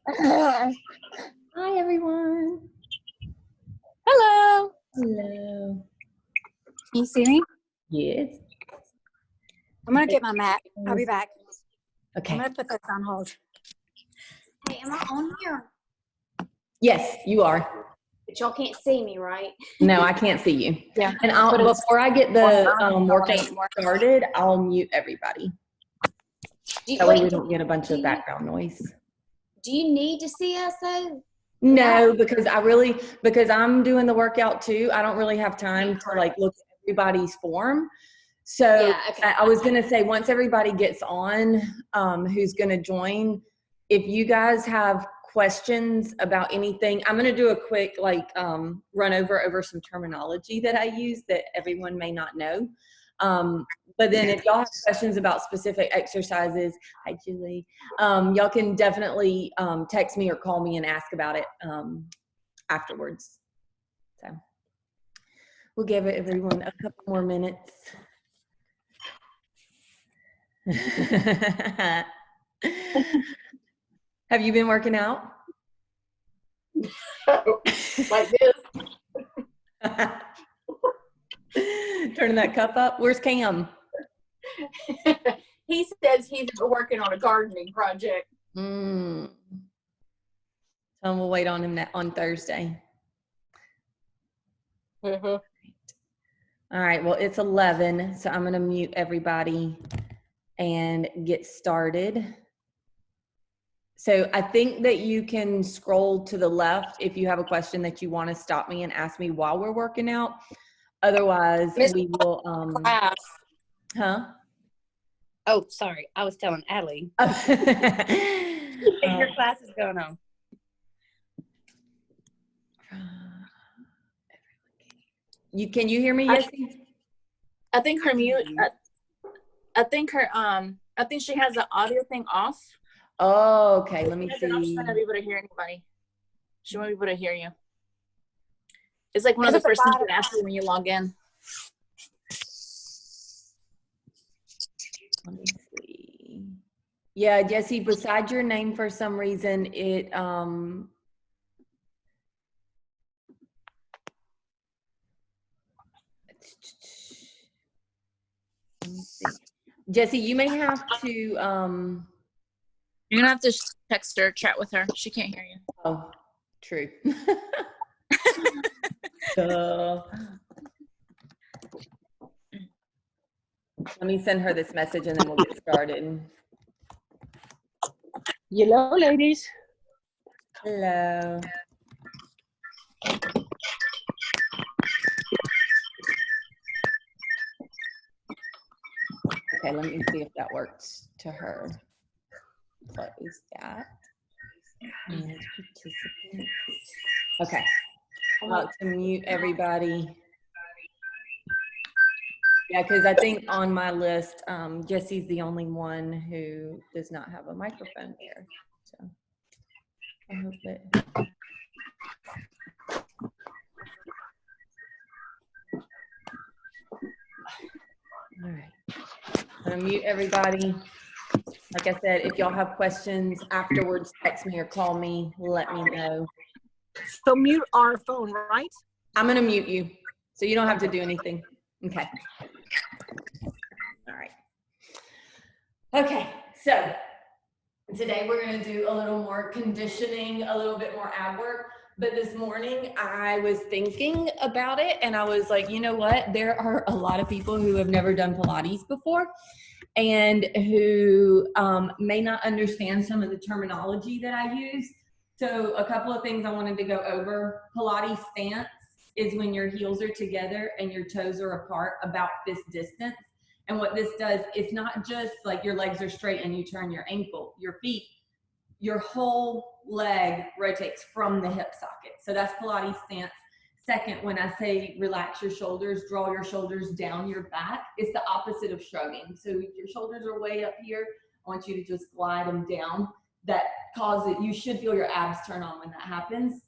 Hi, everyone. Hello. Hello. Can you see me? Yes. I'm going to get my mat. I'll be back. Okay. I'm going to put this on hold. Hey, am I on here? Yes, you are. But y'all can't see me, right? No, I can't see you. Yeah. And before I get the workout started, I'll mute everybody. That way we don't get a bunch of background noise. Do you need to see us though? No, because I'm doing the workout too. I don't really have time to like look at everybody's form. So Yeah, okay. I was going to say, once everybody gets on, who's going to join, if you guys have questions about anything, I'm going to do a quick run over some terminology that I use that everyone may not know. But then if y'all have questions about specific exercises, hi Julie, y'all can definitely text me or call me and ask about it afterwards. So we'll give everyone a couple more minutes. Have you been working out? Like this. Turning that cup up. Where's Cam? He says he's working on a gardening project. So we'll wait on him on Thursday. Mm-hmm. All right, well, it's 11, so I'm going to mute everybody and get started. So I think that you can scroll to the left if you have a question that you want to stop me and ask me while we're working out. Otherwise, we will, Class. huh? Oh, sorry. I was telling Allie. Your class is going on. Can you hear me, Yessie? I think her mute. I think she has the audio thing off. Oh, okay. Let me see. She won't be able to hear anybody. She won't be able to hear you. It's like one of the first things that asks you when you log in. Let me see. Yeah, Jesse, besides your name, for some reason, it, let me see. Jesse, you may have to, You're gonna have to text her, chat with her. She can't hear you. Oh, true. Let me send her this message and then we'll get started. Hello, ladies. Hello. Okay, let me see if that works to her. Close that. Manage participant. Okay. I'm about to mute everybody. Yeah, because I think on my list, Jesse's the only one who does not have a microphone there. So I hope that. All right. I'm gonna mute everybody. Like I said, if y'all have questions afterwards, text me or call me, let me know. So mute our phone, right? I'm gonna mute you, so you don't have to do anything. Okay. All right. Okay, so today we're gonna do a little more conditioning, a little bit more ab work. But this morning I was thinking about it and I was like, you know what? There are a lot of people who have never done Pilates before and who may not understand some of the terminology that I use. So a couple of things I wanted to go over. Pilates stance is when your heels are together and your toes are apart about this distance. And what this does, it's not just like your legs are straight and you turn your ankle, your feet, your whole leg rotates from the hip socket. So that's Pilates stance. Second, when I say relax your shoulders, draw your shoulders down your back, it's the opposite of shrugging. So if your shoulders are way up here, I want you to just glide them down. That causes, you should feel your abs turn on when that happens.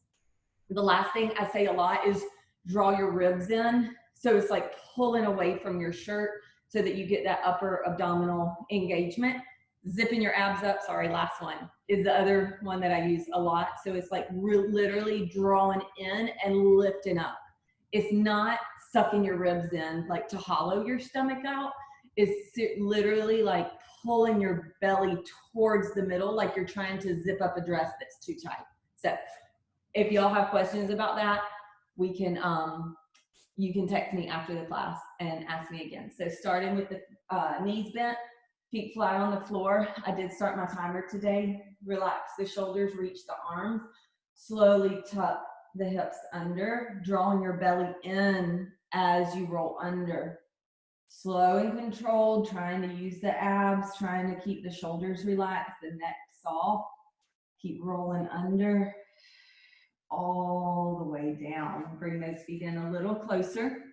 The last thing I say a lot is draw your ribs in. So it's like pulling away from your shirt so that you get that upper abdominal engagement. zipping your abs up. Sorry, last one is the other one that I use a lot. So it's like literally drawing in and lifting up. It's not sucking your ribs in, like to hollow your stomach out. It's literally like pulling your belly towards the middle, like you're trying to zip up a dress that's too tight. So if y'all have questions about that, we can, you can text me after the class and ask me again. So starting with the knees bent, feet flat on the floor. I did start my timer today. Relax the shoulders, reach the arms. Slowly tuck the hips under, drawing your belly in as you roll under. Slow and controlled, trying to use the abs, trying to keep the shoulders relaxed, the neck soft. Keep rolling under, all the way down. Bring those feet in a little closer.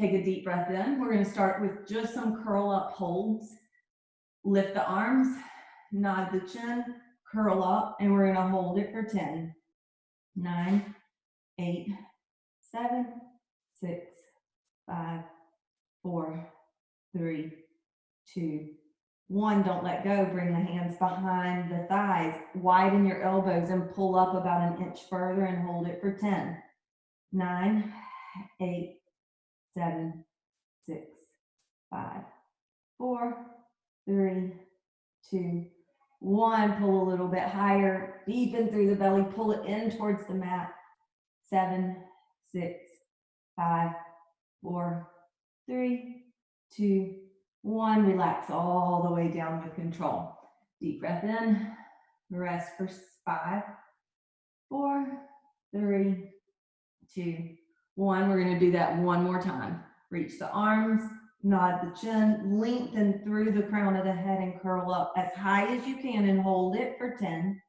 Take a deep breath in. We're going to start with just some curl up holds. Lift the arms, nod the chin, curl up, and we're going to hold it for 10, 9, 8, 7, 6, 5, 4, 3, 2, 1. Don't let go. Bring the hands behind the thighs. Widen your elbows and pull up about an inch further and hold it for 10, 9, 8, 7, 6, 5, 4, 3, 2, 1. Pull a little bit higher. Deepen through the belly. Pull it in towards the mat. 7, 6, 5, 4, 3, 2, 1. Relax all the way down with control. Deep breath in. Rest for 5, 4, 3, 2, 1. We're going to do that one more time. Reach the arms, nod the chin, lengthen through the crown of the head and curl up as high as you can and hold it for 10,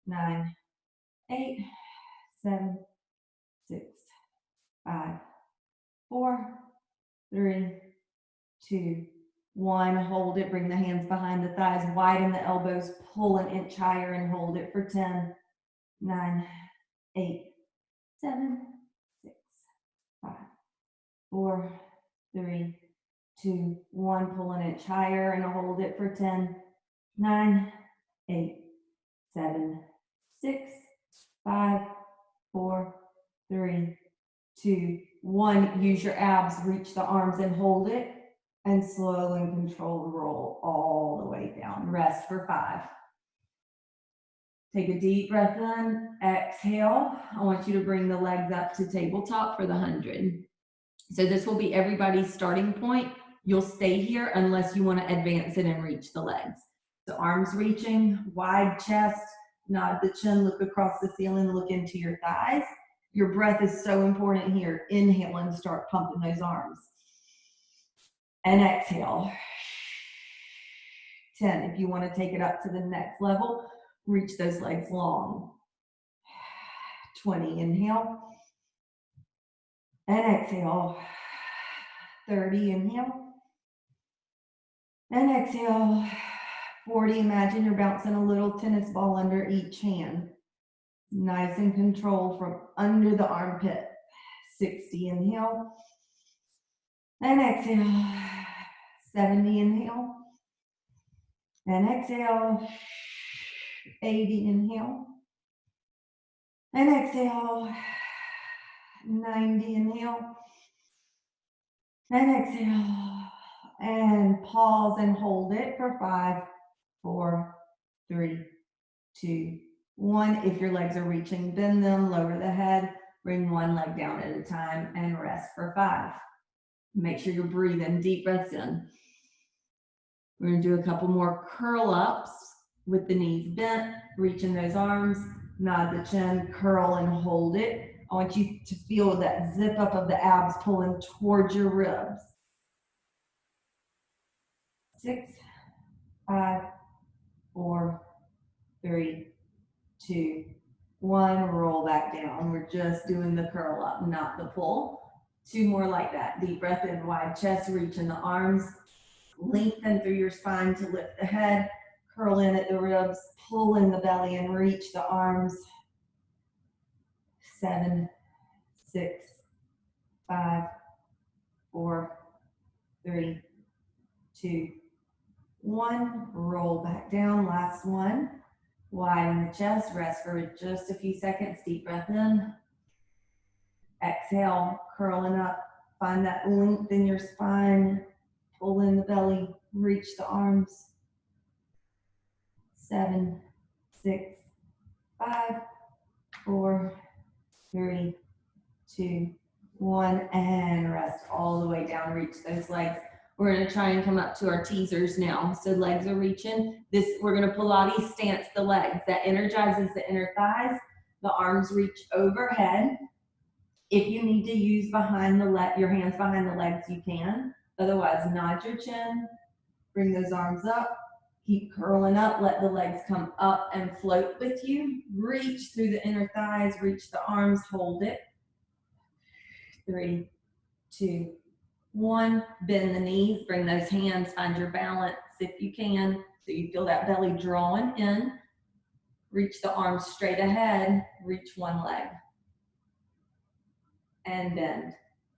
9, 8, 7, 6, 5, 4, 3, 2, 1. Hold it. Bring the hands behind the thighs. Widen the elbows. Pull an inch higher and hold it for 10, 9, 8, 7, 6, 5, 4, 3, 2, 1. Pull an inch higher and hold it for 10, 9, 8, 7, 6, 5, 4, 3, 2, 1. Use your abs. Reach the arms and hold it. And slow and controlled roll all the way down. Rest for 5. Take a deep breath in. Exhale. I want you to bring the legs up to tabletop for the 100. So this will be everybody's starting point. You'll stay here unless you want to advance it and reach the legs. So arms reaching, wide chest, nod the chin, look across the ceiling, look into your thighs. Your breath is so important here. Inhale and start pumping those arms. And exhale. 10. If you want to take it up to the next level, reach those legs long. 20. Inhale. And exhale. 30. Inhale. And exhale. 40. Imagine you're bouncing a little tennis ball under each hand. Nice and controlled from under the armpit. 60. Inhale. And exhale. 70. Inhale. And exhale. 80. Inhale. And exhale. 90. Inhale. And exhale. And pause and hold it for 5, 4, 3, 2, 1. If your legs are reaching, bend them, lower the head, bring one leg down at a time, and rest for 5. Make sure you're breathing, deep breaths in. We're going to do a couple more curl ups with the knees bent, reaching those arms, nod the chin, curl and hold it. I want you to feel that zip up of the abs pulling towards your ribs. 6, 5, 4, 3, 2, 1. Roll back down. We're just doing the curl up, not the pull. 2 more like that. Deep breath in, wide chest, reaching the arms. Lengthen through your spine to lift the head. Curl in at the ribs, pull in the belly and reach the arms. 7, 6, 5, 4, 3, 2, 1, roll back down, last one. Widen the chest, rest for just a few seconds, deep breath in. Exhale, curling up, find that length in your spine, pull in the belly, reach the arms. 7, 6, 5, 4, 3, 2, 1, and rest all the way down, reach those legs. We're gonna try and come up to our teasers now. So legs are reaching. We're gonna Pilates stance the legs. That energizes the inner thighs. The arms reach overhead. If you need to use your hands behind the legs, you can. Otherwise, nod your chin, bring those arms up, keep curling up, let the legs come up and float with you. Reach through the inner thighs, reach the arms, hold it. 3, 2, 1, bend the knees, bring those hands, find your balance if you can, so you feel that belly drawing in. Reach the arms straight ahead, reach one leg. And bend,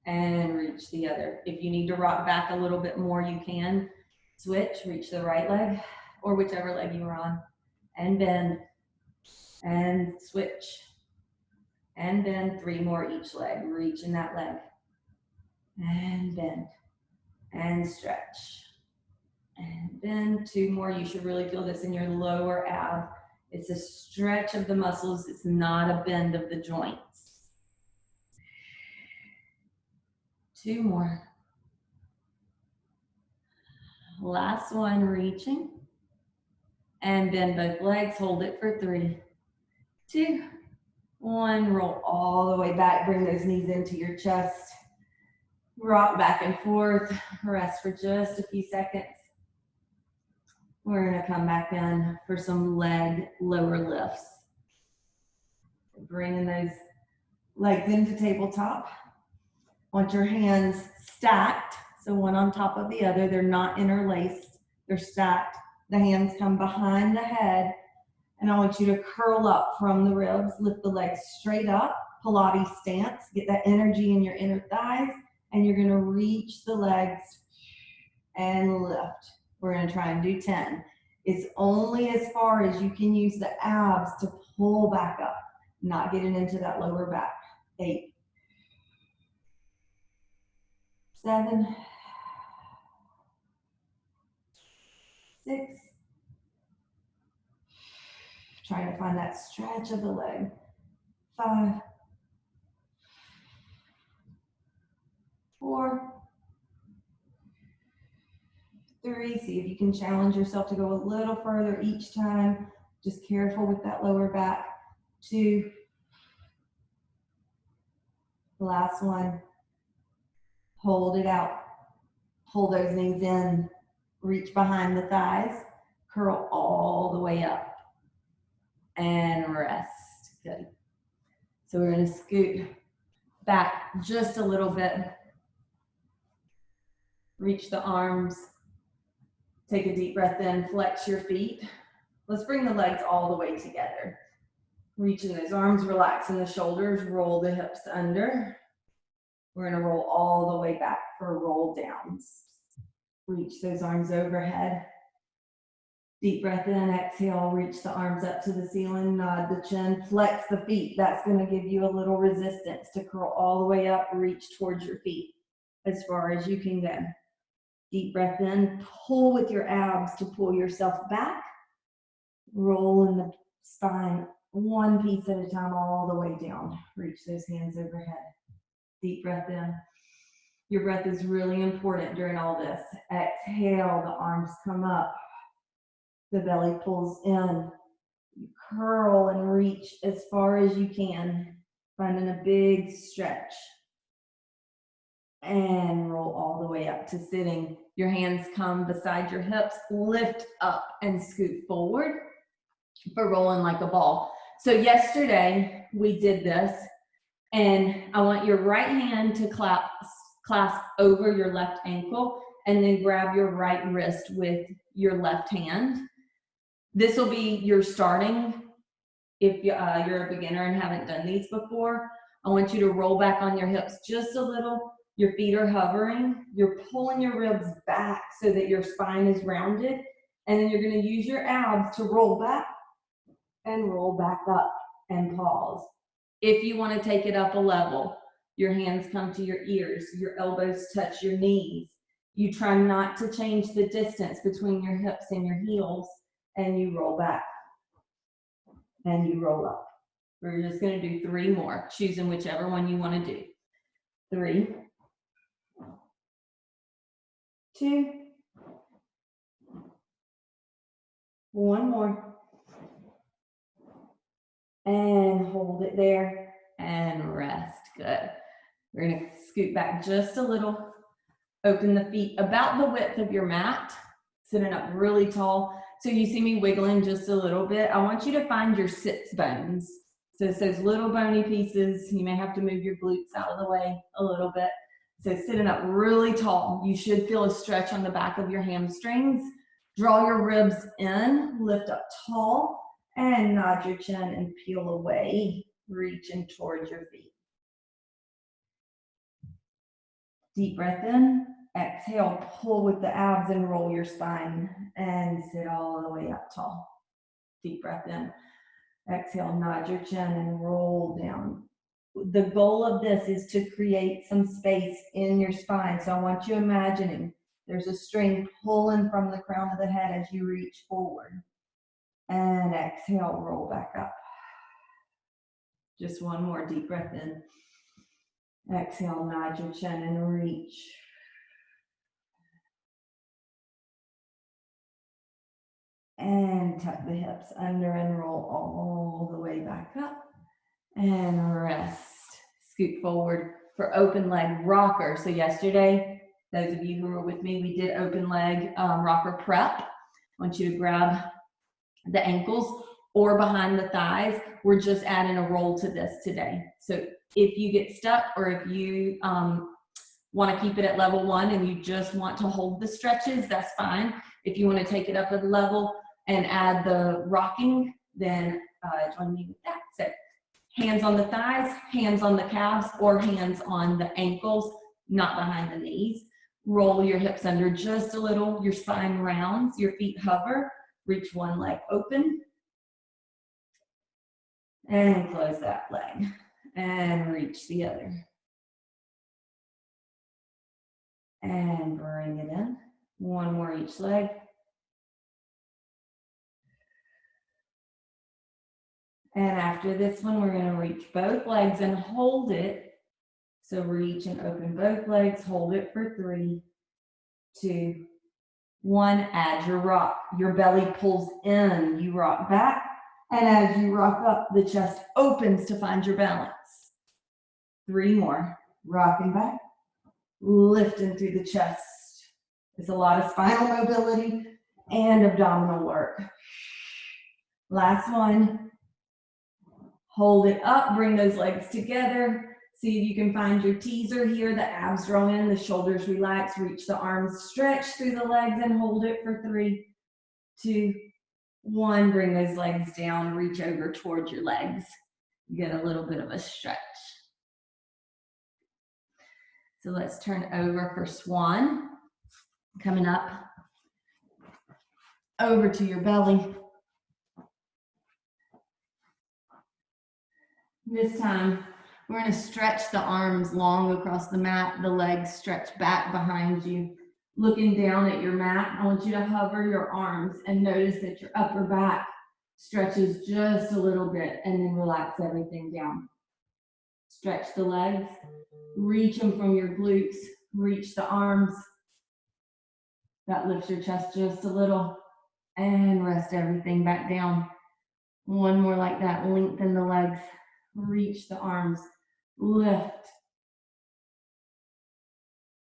and reach the other. If you need to rock back a little bit more, you can. Switch, reach the right leg, or whichever leg you were on, and bend, and switch, and bend. 3 more each leg, reach in that leg, and bend, and stretch, and bend. 2 more. You should really feel this in your lower ab. It's a stretch of the muscles. It's not a bend of the joints. 2 more. Last one, reaching. And bend both legs, hold it for 3, 2, 1. Roll all the way back, bring those knees into your chest. Rock back and forth, rest for just a few seconds. We're gonna come back in for some leg lower lifts. Bringing those legs into tabletop. Want your hands stacked, so one on top of the other. They're not interlaced, they're stacked. The hands come behind the head, and I want you to curl up from the ribs, lift the legs straight up, Pilates stance, get that energy in your inner thighs, and you're gonna reach the legs and lift. We're gonna try and do 10. It's only as far as you can use the abs to pull back up, not getting into that lower back. 8, 7, 6, trying to find that stretch of the leg. 5, 4, 3. See if you can challenge yourself to go a little further each time. Just careful with that lower back. 2. Last one. Hold it out. Pull those knees in. Reach behind the thighs. Curl all the way up. And rest. Good. So we're going to scoot back just a little bit. Reach the arms. Take a deep breath in. Flex your feet. Let's bring the legs all the way together. Reaching those arms, relaxing the shoulders, roll the hips under. We're going to roll all the way back for roll downs. Reach those arms overhead. Deep breath in, exhale, reach the arms up to the ceiling, nod the chin, flex the feet. That's going to give you a little resistance to curl all the way up, reach towards your feet as far as you can go. Deep breath in, pull with your abs to pull yourself back. Roll in the spine, one piece at a time, all the way down. Reach those hands overhead. Deep breath in. Your breath is really important during all this. Exhale, the arms come up. The belly pulls in. You curl and reach as far as you can, finding a big stretch. And roll all the way up to sitting. Your hands come beside your hips, lift up and scoot forward for rolling like a ball. So yesterday we did this, and I want your right hand to clasp over your left ankle, and then grab your right wrist with your left hand. This will be your starting. If you're a beginner and haven't done these before, I want you to roll back on your hips just a little. Your feet are hovering. You're pulling your ribs back so that your spine is rounded. And then you're going to use your abs to roll back and roll back up and pause. If you want to take it up a level, your hands come to your ears, your elbows touch your knees. You try not to change the distance between your hips and your heels, and you roll back and you roll up. We're just going to do 3 more, choosing whichever one you want to do. 3, 2, 1 more. And hold it there and rest. Good. We're going to scoot back just a little. Open the feet about the width of your mat, sitting up really tall. So you see me wiggling just a little bit. I want you to find your sits bones. So it's those little bony pieces. You may have to move your glutes out of the way a little bit. So sitting up really tall. You should feel a stretch on the back of your hamstrings. Draw your ribs in, lift up tall, and nod your chin and peel away, reaching towards your feet. Deep breath in, exhale, pull with the abs and roll your spine and sit all the way up tall. Deep breath in, exhale, nod your chin and roll down. The goal of this is to create some space in your spine. So I want you imagining there's a string pulling from the crown of the head as you reach forward. And exhale, roll back up. Just 1 more deep breath in. Exhale, nod your chin and reach. And tuck the hips under and roll all the way back up. And rest. Scoot forward for open leg rocker. So yesterday, those of you who were with me, we did open leg rocker prep. I want you to grab the ankles or behind the thighs. We're just adding a roll to this today. So if you get stuck or if you want to keep it at level 1 and you just want to hold the stretches, that's fine. If you want to take it up a level and add the rocking, then join me with that. So hands on the thighs, hands on the calves, or hands on the ankles, not behind the knees. Roll your hips under just a little, your spine rounds, your feet hover, reach one leg open, and close that leg, and reach the other. And bring it in, 1 more each leg. And after this one, we're gonna reach both legs and hold it. So reach and open both legs, hold it for 3, 2, 1. Add your rock. Your belly pulls in, you rock back. And as you rock up, the chest opens to find your balance. 3 more, rocking back, lifting through the chest. It's a lot of spinal mobility and abdominal work. Last one. Hold it up, bring those legs together. See if you can find your teaser here. The abs draw in, the shoulders relax, reach the arms, stretch through the legs and hold it for 3, 2, 1. Bring those legs down, reach over towards your legs. Get a little bit of a stretch. So let's turn over for swan. Coming up over to your belly. This time, we're going to stretch the arms long across the mat, the legs stretch back behind you. Looking down at your mat, I want you to hover your arms and notice that your upper back stretches just a little bit and then relax everything down. Stretch the legs, reach them from your glutes, reach the arms. That lifts your chest just a little and rest everything back down. 1 more like that, lengthen the legs. Reach the arms, lift,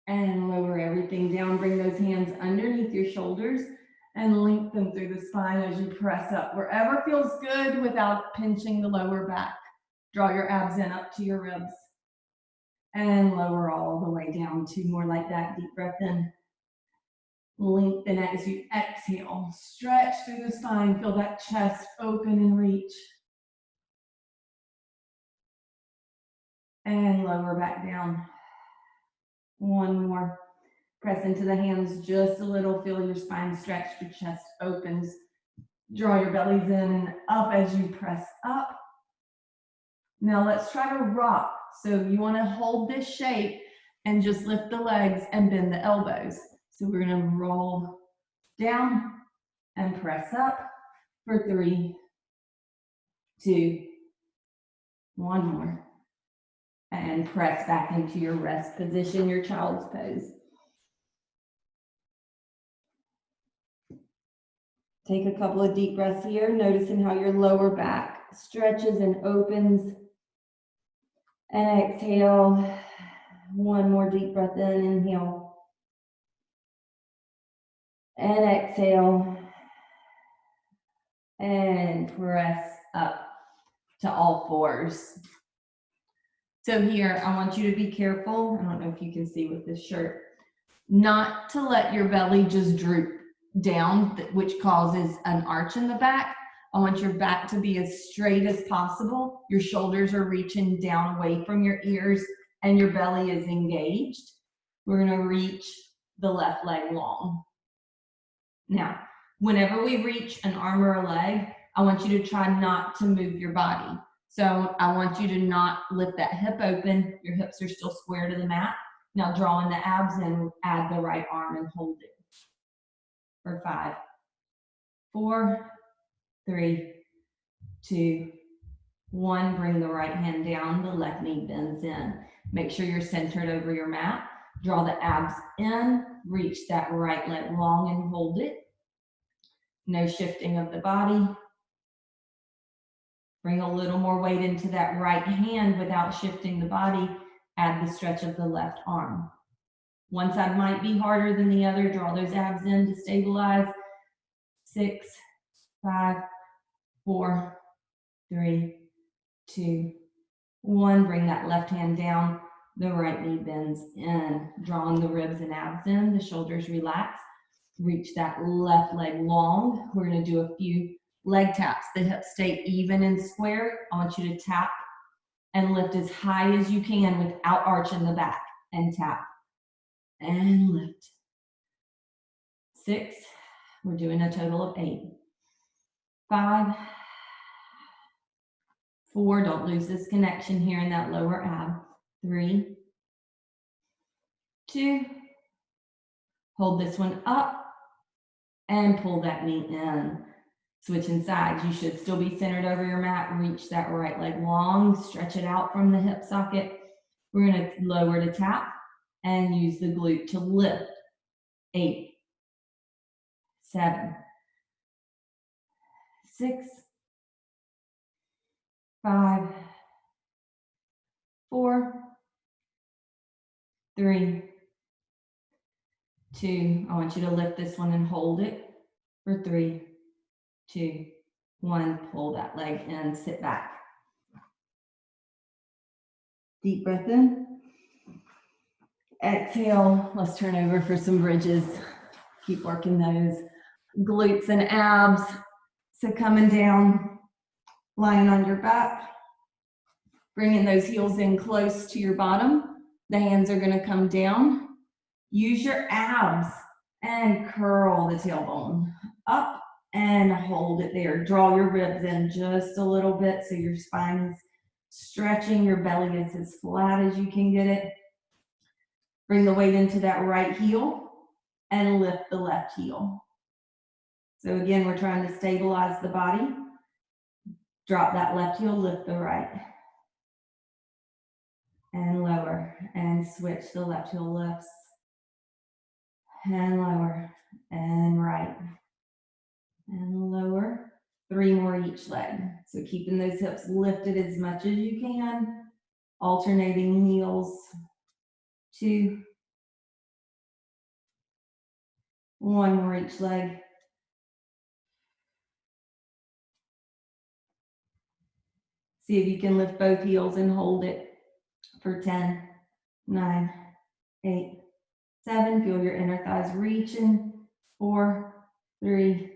and lower everything down. Bring those hands underneath your shoulders and link them through the spine as you press up. Wherever feels good without pinching the lower back. Draw your abs in up to your ribs and lower all the way down. 2 more like that. Deep breath in. Lengthen as you exhale. Stretch through the spine. Feel that chest open and reach. And lower back down. One more. Press into the hands just a little. Feel your spine stretch, your chest opens. Draw your bellies in and up as you press up. Now let's try to rock. So you want to hold this shape and just lift the legs and bend the elbows. So we're going to roll down and press up for 3, 2, 1 more. And press back into your rest position, your child's pose. Take a couple of deep breaths here, noticing how your lower back stretches and opens. And exhale. One more deep breath in, inhale. And exhale. And press up to all fours. So here, I want you to be careful. I don't know if you can see with this shirt, not to let your belly just droop down, which causes an arch in the back. I want your back to be as straight as possible. Your shoulders are reaching down away from your ears and your belly is engaged. We're gonna reach the left leg long. Now, whenever we reach an arm or a leg, I want you to try not to move your body. So I want you to not lift that hip open. Your hips are still square to the mat. Now draw in the abs and add the right arm and hold it. For 5, 4, 3, 2, 1. Bring the right hand down, the left knee bends in. Make sure you're centered over your mat. Draw the abs in, reach that right leg long and hold it. No shifting of the body. Bring a little more weight into that right hand without shifting the body. Add the stretch of the left arm. One side might be harder than the other. Draw those abs in to stabilize. 6, 5, 4, 3, 2, 1. Bring that left hand down. The right knee bends in. Drawing the ribs and abs in. The shoulders relax. Reach that left leg long. We're going to do a few leg taps. The hips stay even and square. I want you to tap and lift as high as you can without arching the back. And tap. And lift. 6. We're doing a total of 8. 5. 4. Don't lose this connection here in that lower ab. 3. 2. Hold this one up and pull that knee in. Switching sides. You should still be centered over your mat. Reach that right leg long. Stretch it out from the hip socket. We're going to lower to tap and use the glute to lift. 8, 7, 6, 5, 4, 3, 2. I want you to lift this one and hold it for 3, 2, 1. Pull that leg in, sit back. Deep breath in. Exhale. Let's turn over for some bridges. Keep working those glutes and abs. So coming down, lying on your back, bringing those heels in close to your bottom. The hands are going to come down. Use your abs and curl the tailbone up and hold it there. Draw your ribs in just a little bit so your spine is stretching. Your belly is as flat as you can get it. Bring the weight into that right heel and lift the left heel. So again, we're trying to stabilize the body. Drop that left heel, lift the right. And lower, and switch. The left heel lifts. And lower, and right. And lower. 3 more each leg. So keeping those hips lifted as much as you can. Alternating heels. 2. 1 more each leg. See if you can lift both heels and hold it for 10, 9, 8, 7. Feel your inner thighs reaching. 4, 3,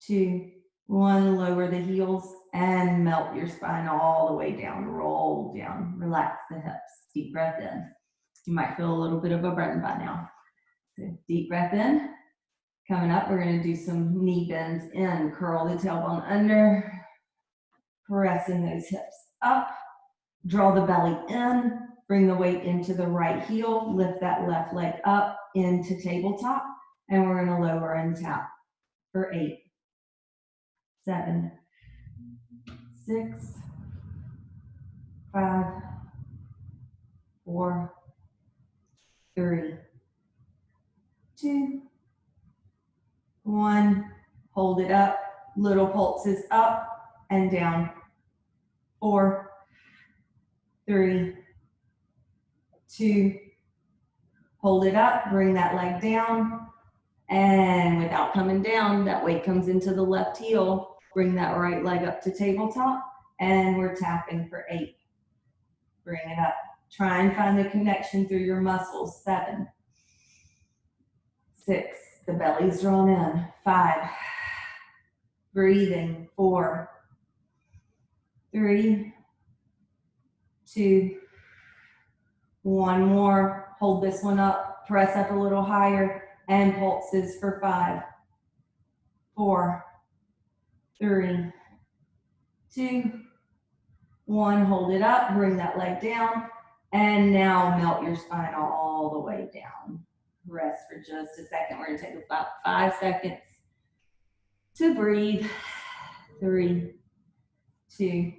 2, 1. Lower the heels and melt your spine all the way down. Roll down. Relax the hips. Deep breath in. You might feel a little bit of a burn by now. So deep breath in. Coming up, we're gonna do some knee bends in. Curl the tailbone under, pressing those hips up. Draw the belly in, bring the weight into the right heel, lift that left leg up into tabletop, and we're gonna lower and tap for 8, 7, 6, 5, 4, 3, 2, 1. Hold it up. Little pulses up and down. 4, 3, 2. Hold it up. Bring that leg down. And without coming down, that weight comes into the left heel. Bring that right leg up to tabletop. And we're tapping for 8. Bring it up. Try and find the connection through your muscles. 7, 6. The belly's drawn in. 5. Breathing. 4, 3, 2. 1 more. Hold this one up. Press up a little higher. And pulses for 5, 4, 3, 2, 1. Hold it up. Bring that leg down. And now melt your spine all the way down. Rest for just a second. We're going to take about 5 seconds to breathe. 3, 2,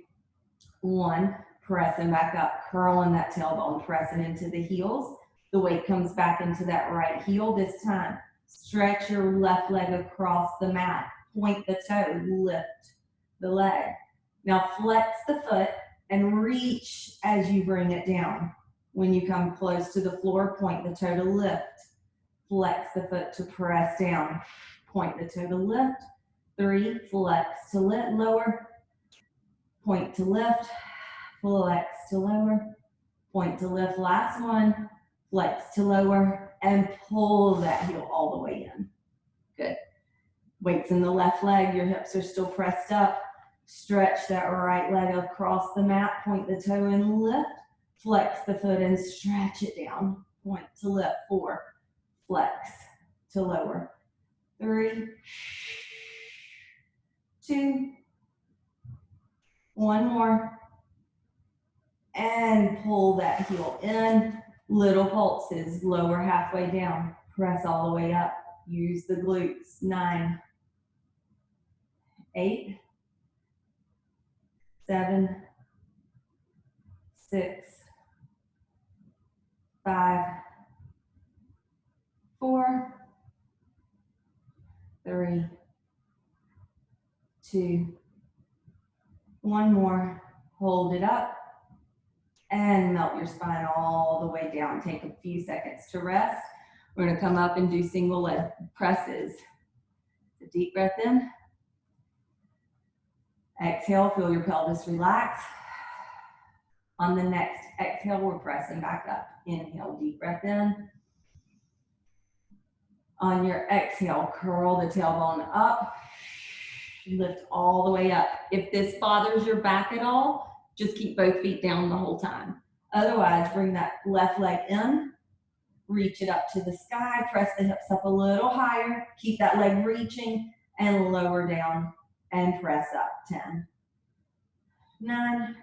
1. Pressing back up, curling that tailbone, pressing into the heels. The weight comes back into that right heel this time. Stretch your left leg across the mat. Point the toe, lift the leg. Now flex the foot and reach as you bring it down. When you come close to the floor, point the toe to lift. Flex the foot to press down. Point the toe to lift. 3, flex to lift, lower. Point to lift, flex to lower. Point to lift, last one. Flex to lower and pull that heel all the way in. Good. Weights in the left leg, your hips are still pressed up. Stretch that right leg across the mat, point the toe and lift. Flex the foot and stretch it down. Point to lift. 4, flex to lower. 3, 2, 1 more. And pull that heel in. Little pulses, lower halfway down. Press all the way up. Use the glutes. 9, 8, 7, 6, 5, 4, 3, 2, 1 more. Hold it up and melt your spine all the way down. Take a few seconds to rest. We're going to come up and do single leg presses. A deep breath in. Exhale, feel your pelvis relax. On the next exhale, we're pressing back up. Inhale, deep breath in. On your exhale, curl the tailbone up. Lift all the way up. If this bothers your back at all, just keep both feet down the whole time. Otherwise, bring that left leg in. Reach it up to the sky. Press the hips up a little higher. Keep that leg reaching and lower down and press up. 10, 9,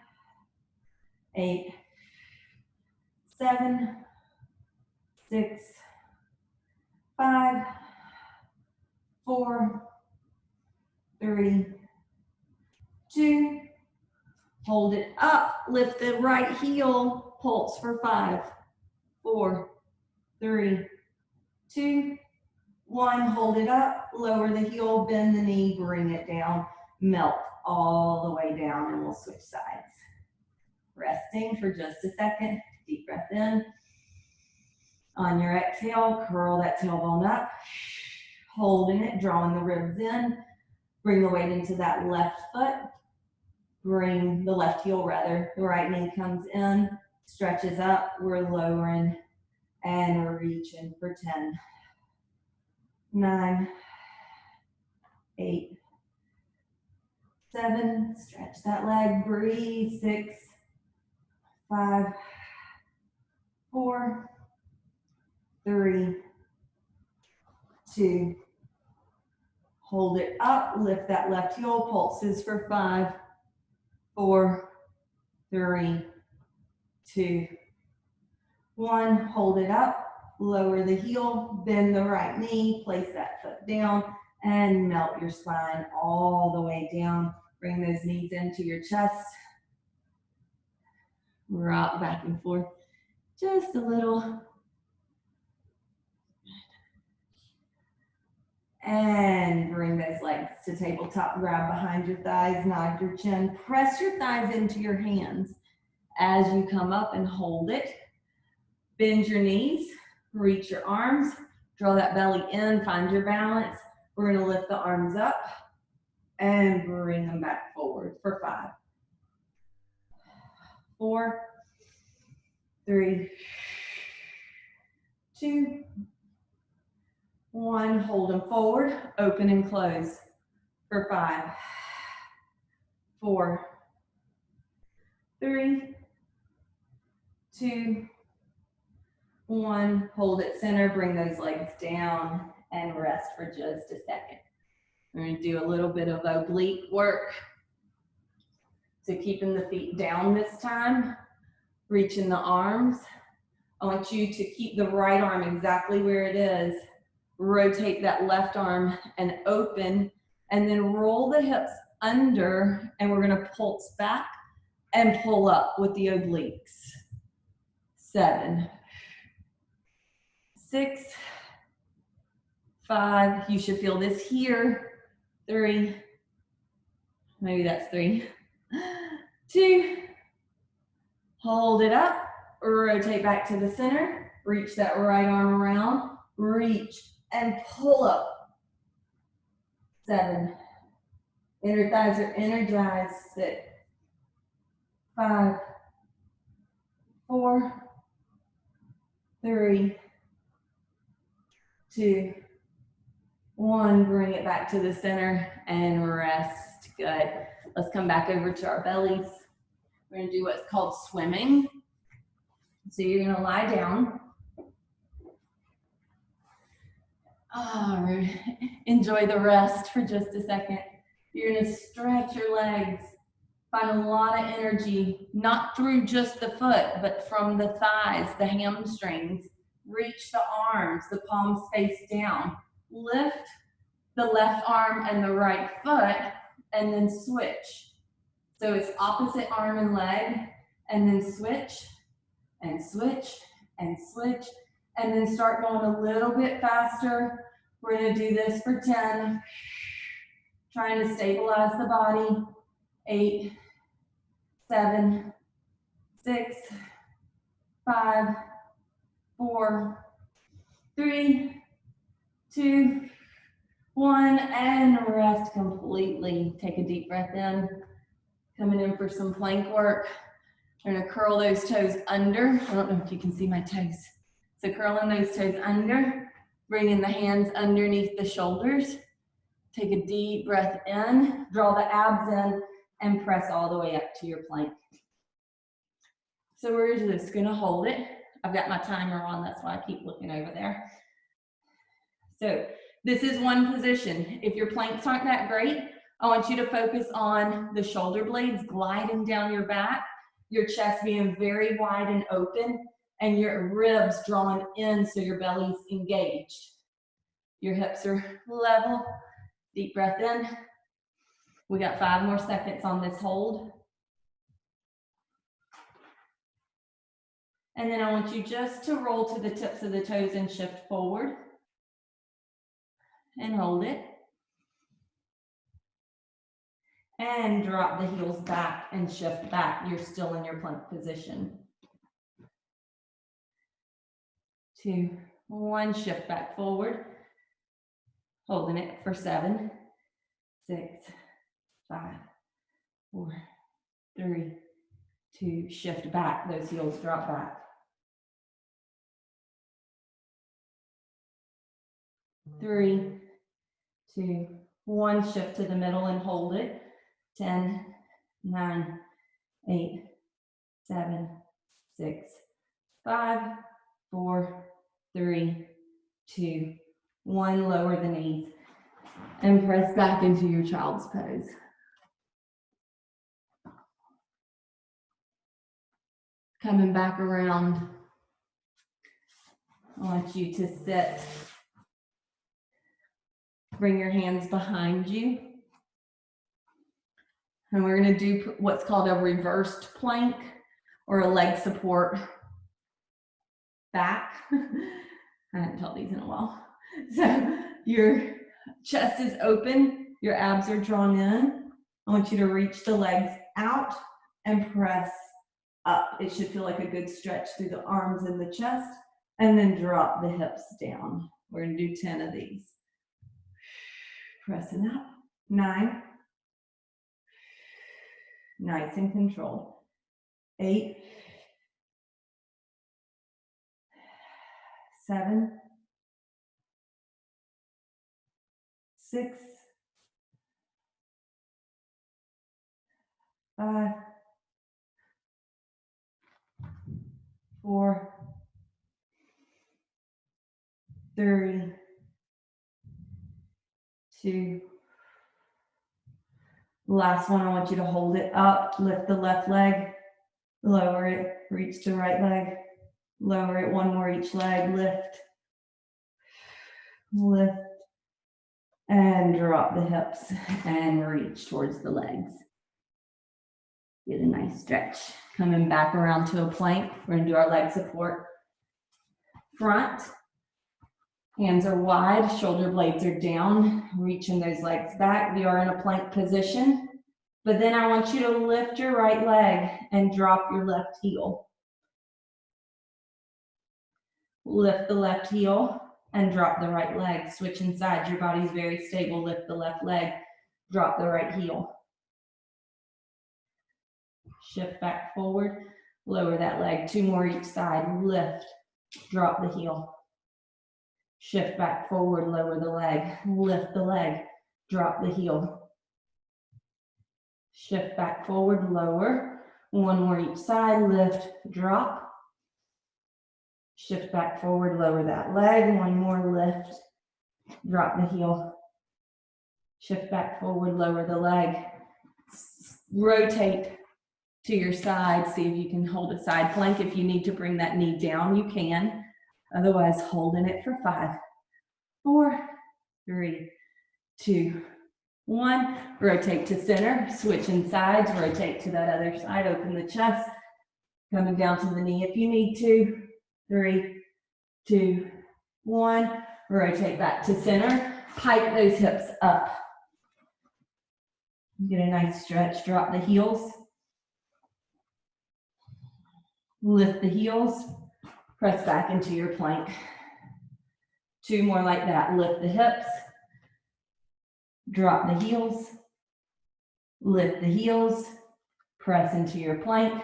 8, 7, 6, 5, 4, 3, 2. Hold it up. Lift the right heel. Pulse for 5, 4, 3, 2, 1. Hold it up. Lower the heel. Bend the knee. Bring it down. Melt all the way down, and we'll switch sides. Resting for just a second. Deep breath in. On your exhale, curl that tailbone up. Holding it, drawing the ribs in. Bring the weight into that left foot. Bring the left heel rather. The right knee comes in, stretches up. We're lowering and we're reaching for 10, 9, 8, 7. Stretch that leg. Breathe. 6, 5, 4, 3, 2, hold it up, lift that left heel, pulses for 5, 4, 3, 2, 1, hold it up, lower the heel, bend the right knee, place that foot down, and melt your spine all the way down. Bring those knees into your chest. Rock back and forth just a little. And bring those legs to tabletop. Grab behind your thighs, nod your chin. Press your thighs into your hands as you come up and hold it. Bend your knees, reach your arms, draw that belly in, find your balance. We're gonna lift the arms up and bring them back forward for 5, 4, 3, 2, 1. Hold them forward, open and close for 5, 4, 3, 2, 1. Hold it center, bring those legs down and rest for just a second. We're going to do a little bit of oblique work. So keeping the feet down this time, reaching the arms. I want you to keep the right arm exactly where it is. Rotate that left arm and open, and then roll the hips under, and we're going to pulse back and pull up with the obliques. 7, 6, 5. You should feel this here. 3, maybe that's 3, 2, hold it up, rotate back to the center, reach that right arm around, reach and pull up. 7, inner thighs are energized. 6, 5, 4, 3, 2, 1. Bring it back to the center and rest. Good. Let's come back over to our bellies. We're going to do what's called swimming. So you're going to lie down. Enjoy the rest for just a second. You're going to stretch your legs. Find a lot of energy, not through just the foot, but from the thighs, the hamstrings. Reach the arms, the palms face down. Lift the left arm and the right foot, and then switch. So it's opposite arm and leg, and then switch, and switch, and switch, and then start going a little bit faster. We're gonna do this for 10. Trying to stabilize the body. 8, 7, 6, 5, 4, 3, 2, 1, and rest completely. Take a deep breath in. Coming in for some plank work. We're gonna curl those toes under. I don't know if you can see my toes. So curling those toes under, bringing the hands underneath the shoulders. Take a deep breath in, draw the abs in, and press all the way up to your plank. So we're just gonna hold it. I've got my timer on, that's why I keep looking over there. So this is one position. If your planks aren't that great, I want you to focus on the shoulder blades gliding down your back, your chest being very wide and open, and your ribs drawing in so your belly's engaged. Your hips are level. Deep breath in. We got 5 more seconds on this hold. And then I want you just to roll to the tips of the toes and shift forward. And hold it. And drop the heels back and shift back. You're still in your plank position. 2, 1, shift back forward. Holding it for 7, 6, 5, 4, 3, 2, shift back. Those heels drop back. 3, 2, 1, shift to the middle and hold it. 10, 9, 8, 7, 6, 5, 4, 3, 2, 1. Lower the knees and press back into your child's pose. Coming back around, I want you to sit. Bring your hands behind you. And we're going to do what's called a reversed plank or a leg support back. I haven't taught these in a while. So your chest is open, your abs are drawn in. I want you to reach the legs out and press up. It should feel like a good stretch through the arms and the chest, and then drop the hips down. We're going to do 10 of these. Pressing up. 9. Nice and controlled. 8. 7. 6. 5. 4. 3. 2. Last one, I want you to hold it up, lift the left leg, lower it, reach the right leg, lower it, one more each leg, lift, lift, and drop the hips and reach towards the legs. Get a nice stretch. Coming back around to a plank, we're gonna do our leg support. Front, hands are wide, shoulder blades are down, reaching those legs back. We are in a plank position, but then I want you to lift your right leg and drop your left heel. Lift the left heel and drop the right leg. Switching sides, your body's very stable. Lift the left leg, drop the right heel. Shift back forward, lower that leg. 2 more each side. Lift, drop the heel. Shift back forward, lower the leg. Lift the leg, drop the heel. Shift back forward, lower. 1 more each side. Lift, drop. Shift back forward, lower that leg. 1 more, lift, drop the heel. Shift back forward, lower the leg. Rotate to your side. See if you can hold a side plank. If you need to bring that knee down, you can. Otherwise, holding it for 5, 4, 3, 2, 1. Rotate to center, switching sides, rotate to that other side, open the chest, coming down to the knee if you need to. 3, 2, 1. Rotate back to center, pike those hips up. Get a nice stretch, drop the heels. Lift the heels, press back into your plank. 2 more like that. Lift the hips, drop the heels, lift the heels, press into your plank.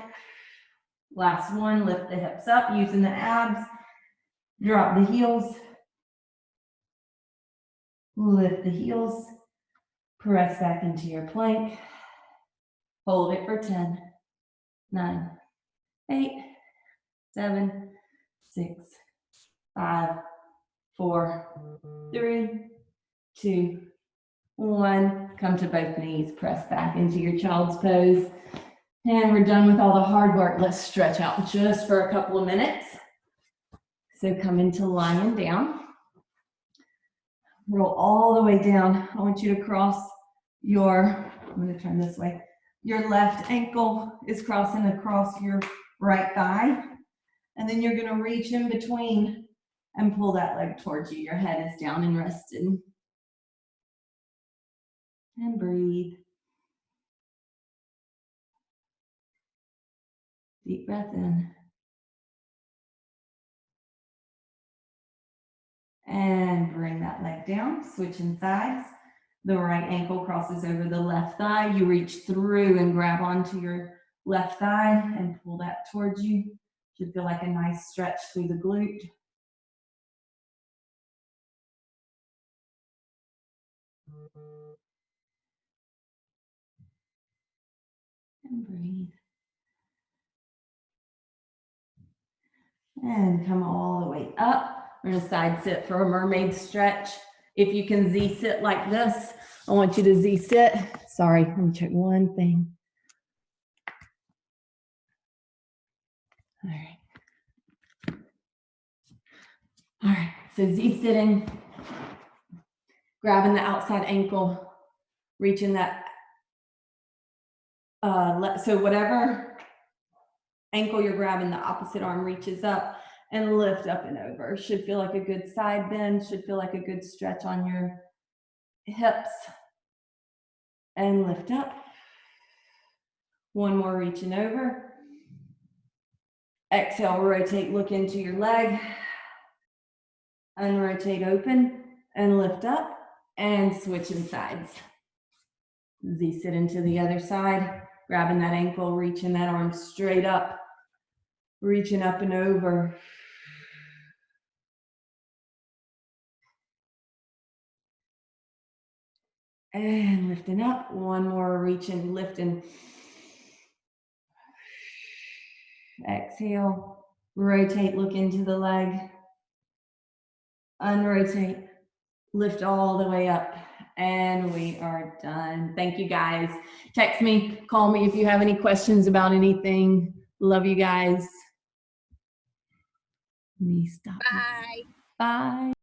Last one, lift the hips up using the abs, drop the heels, lift the heels, press back into your plank. Hold it for 10, 9, 8, 7, 6, 5, 4, 3, 2, 1. Come to both knees, press back into your child's pose. And we're done with all the hard work. Let's stretch out just for a couple of minutes. So come into lying down. Roll all the way down. I want you to cross your, I'm going to turn this way. Your left ankle is crossing across your right thigh. And then you're going to reach in between and pull that leg towards you. Your head is down and rested. And breathe. Deep breath in. And bring that leg down, switching sides. The right ankle crosses over the left thigh. You reach through and grab onto your left thigh and pull that towards you. Should feel like a nice stretch through the glute. And breathe. And come all the way up. We're gonna side sit for a mermaid stretch. If you can Z sit like this, I want you to Z sit. Sorry, let me check one thing. All right. All right, so Z sitting, grabbing the outside ankle, reaching that, so whatever ankle you're grabbing, the opposite arm reaches up and lift up and over. Should feel like a good side bend, should feel like a good stretch on your hips. And lift up. One more reaching over. Exhale, rotate, look into your leg. Unrotate, open, and lift up, and switching sides. Z sit into the other side, grabbing that ankle, reaching that arm straight up, reaching up and over. And lifting up, one more, reaching, lifting. Exhale, rotate, look into the leg. Unrotate, lift all the way up, and we are done. Thank you guys. Text me, call me if you have any questions about anything. Love you guys. Let me stop. Bye. Bye.